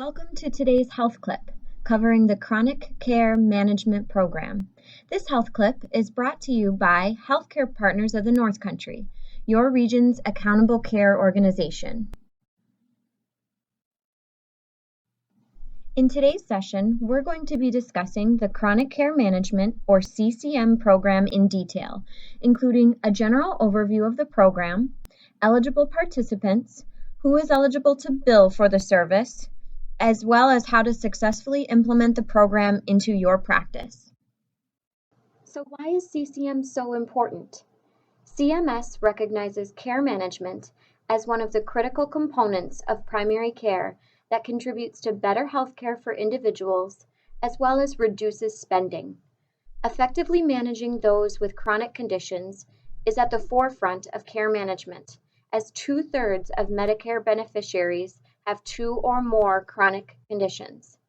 Welcome to today's health clip, covering the Chronic Care Management Program. This health clip is brought to you by Healthcare Partners of the North Country, your region's accountable care organization. In today's session, we're going to be discussing the Chronic Care Management, or CCM, program in detail, including a general overview of the program, eligible participants, who is eligible to bill for the service, as well as how to successfully implement the program into your practice. So why is CCM so important? CMS recognizes care management as one of the critical components of primary care that contributes to better health care for individuals, as well as reduces spending. Effectively managing those with chronic conditions is at the forefront of care management, as 2/3 of Medicare beneficiaries have 2 or more chronic conditions.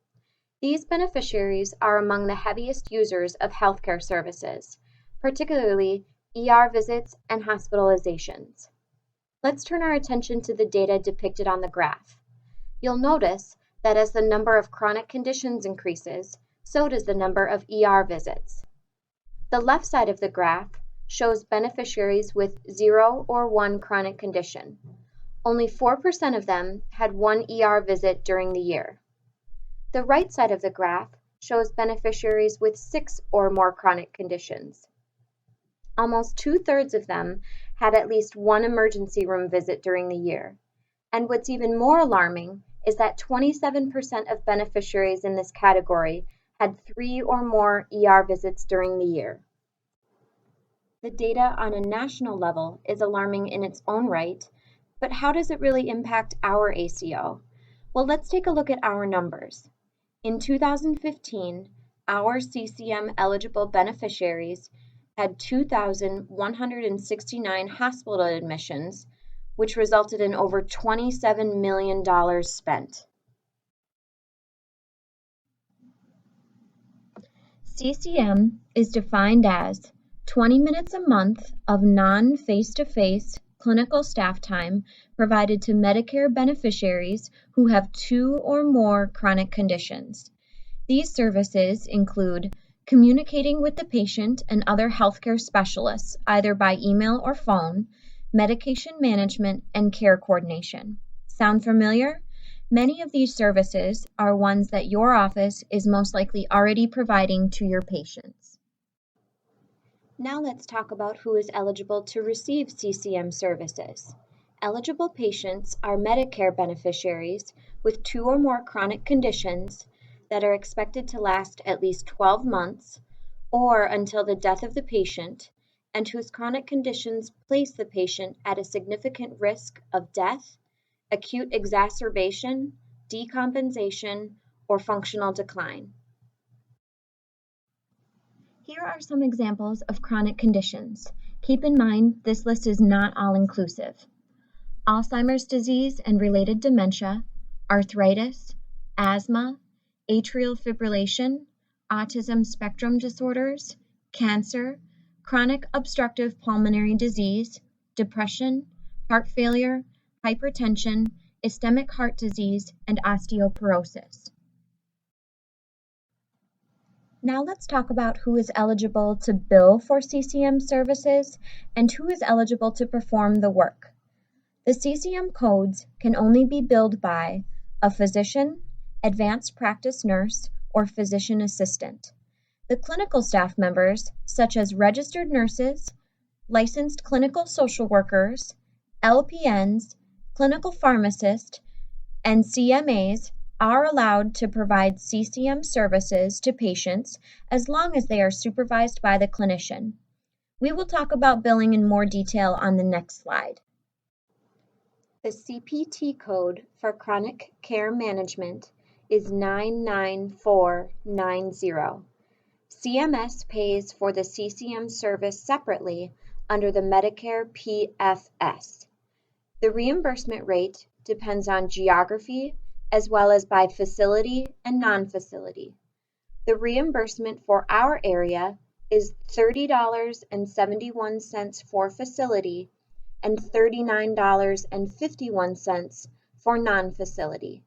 These beneficiaries are among the heaviest users of healthcare services, particularly ER visits and hospitalizations. Let's turn our attention to the data depicted on the graph. You'll notice that as the number of chronic conditions increases, so does the number of ER visits. The left side of the graph shows beneficiaries with 0 or 1 chronic condition. Only 4% of them had 1 ER visit during the year. The right side of the graph shows beneficiaries with 6 or more chronic conditions. Almost 2/3 of them had at least 1 emergency room visit during the year. And what's even more alarming is that 27% of beneficiaries in this category had 3 or more ER visits during the year. The data on a national level is alarming in its own right, but how does it really impact our ACO? Well, let's take a look at our numbers. In 2015, our CCM eligible beneficiaries had 2,169 hospital admissions, which resulted in over $27 million spent. CCM is defined as 20 minutes a month of non-face-to-face clinical staff time provided to Medicare beneficiaries who have 2 or more chronic conditions. These services include communicating with the patient and other healthcare specialists, either by email or phone, medication management, and care coordination. Sound familiar? Many of these services are ones that your office is most likely already providing to your patients. Now let's talk about who is eligible to receive CCM services. Eligible patients are Medicare beneficiaries with 2 or more chronic conditions that are expected to last at least 12 months or until the death of the patient, and whose chronic conditions place the patient at a significant risk of death, acute exacerbation, decompensation, or functional decline. Here are some examples of chronic conditions. Keep in mind, this list is not all-inclusive. Alzheimer's disease and related dementia, arthritis, asthma, atrial fibrillation, autism spectrum disorders, cancer, chronic obstructive pulmonary disease, depression, heart failure, hypertension, ischemic heart disease, and osteoporosis. Now let's talk about who is eligible to bill for CCM services and who is eligible to perform the work. The CCM codes can only be billed by a physician, advanced practice nurse, or physician assistant. The clinical staff members, such as registered nurses, licensed clinical social workers, LPNs, clinical pharmacists, and CMAs, are allowed to provide CCM services to patients as long as they are supervised by the clinician. We will talk about billing in more detail on the next slide. The CPT code for chronic care management is 99490. CMS pays for the CCM service separately under the Medicare PFS. The reimbursement rate depends on geography, as well as by facility and non-facility. The reimbursement for our area is $30.71 for facility and $39.51 for non-facility.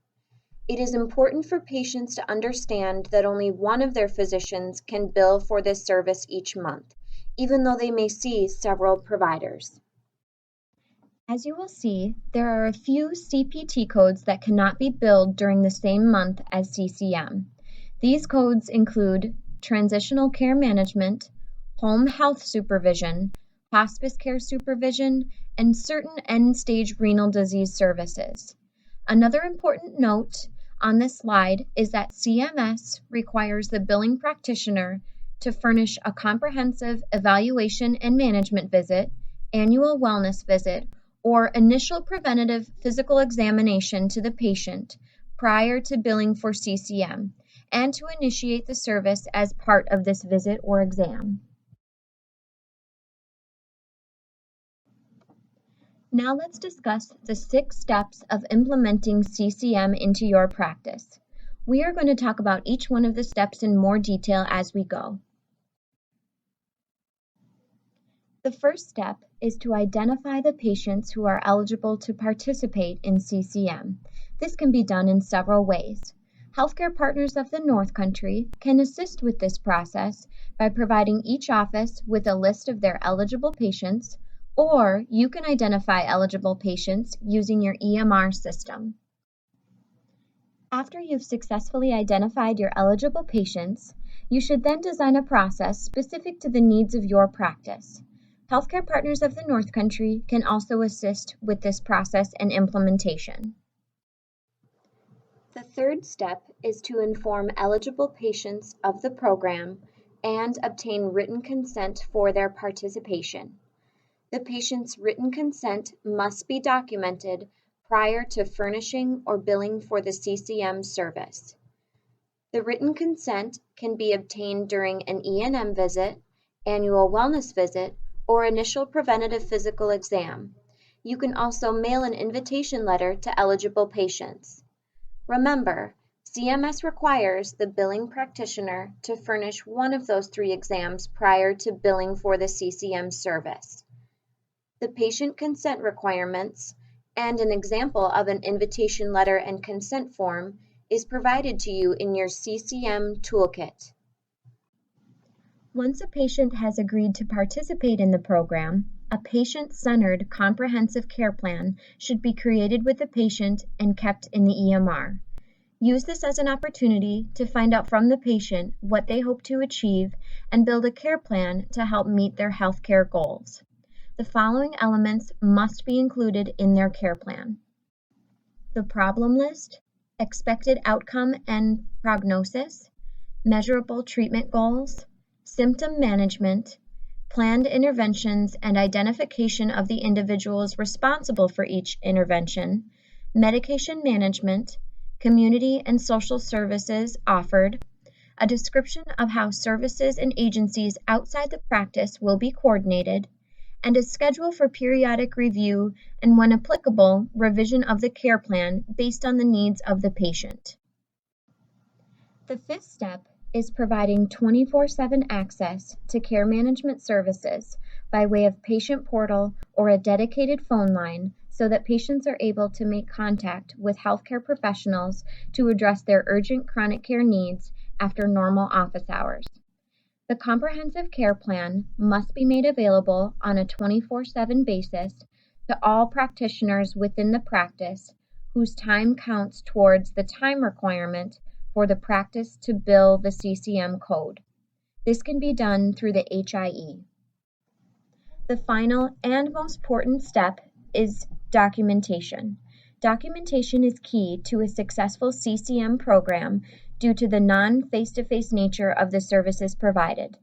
It is important for patients to understand that only one of their physicians can bill for this service each month, even though they may see several providers. As you will see, there are a few CPT codes that cannot be billed during the same month as CCM. These codes include Transitional Care Management, Home Health Supervision, Hospice Care Supervision, and certain end-stage renal disease services. Another important note on this slide is that CMS requires the billing practitioner to furnish a comprehensive evaluation and management visit, annual wellness visit, or initial preventative physical examination to the patient prior to billing for CCM, and to initiate the service as part of this visit or exam. Now let's discuss the 6 steps of implementing CCM into your practice. We are going to talk about each one of the steps in more detail as we go. The first step is to identify the patients who are eligible to participate in CCM. This can be done in several ways. Healthcare Partners of the North Country can assist with this process by providing each office with a list of their eligible patients, or you can identify eligible patients using your EMR system. After you've successfully identified your eligible patients, you should then design a process specific to the needs of your practice. Healthcare Partners of the North Country can also assist with this process and implementation. The third step is to inform eligible patients of the program and obtain written consent for their participation. The patient's written consent must be documented prior to furnishing or billing for the CCM service. The written consent can be obtained during an E&M visit, annual wellness visit, or initial preventative physical exam. You can also mail an invitation letter to eligible patients. Remember, CMS requires the billing practitioner to furnish one of those 3 exams prior to billing for the CCM service. The patient consent requirements and an example of an invitation letter and consent form is provided to you in your CCM toolkit. Once a patient has agreed to participate in the program, a patient-centered comprehensive care plan should be created with the patient and kept in the EMR. Use this as an opportunity to find out from the patient what they hope to achieve and build a care plan to help meet their healthcare goals. The following elements must be included in their care plan: the problem list, expected outcome and prognosis, measurable treatment goals, symptom management, planned interventions and identification of the individuals responsible for each intervention, medication management, community and social services offered, a description of how services and agencies outside the practice will be coordinated, and a schedule for periodic review and, when applicable, revision of the care plan based on the needs of the patient. The 5th step is providing 24/7 access to care management services by way of patient portal or a dedicated phone line so that patients are able to make contact with healthcare professionals to address their urgent chronic care needs after normal office hours. The comprehensive care plan must be made available on a 24/7 basis to all practitioners within the practice whose time counts towards the time requirement for the practice to bill the CCM code. This can be done through the HIE. The final and most important step is documentation. Documentation is key to a successful CCM program due to the non-face-to-face nature of the services provided.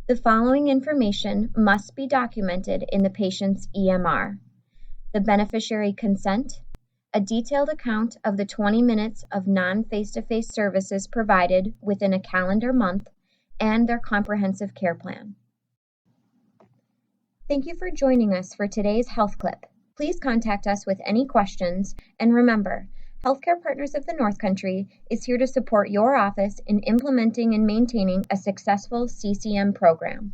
The following information must be documented in the patient's EMR: the beneficiary consent, a detailed account of the 20 minutes of non-face-to-face services provided within a calendar month, and their comprehensive care plan. Thank you for joining us for today's health clip. Please contact us with any questions, and remember, Healthcare Partners of the North Country is here to support your office in implementing and maintaining a successful CCM program.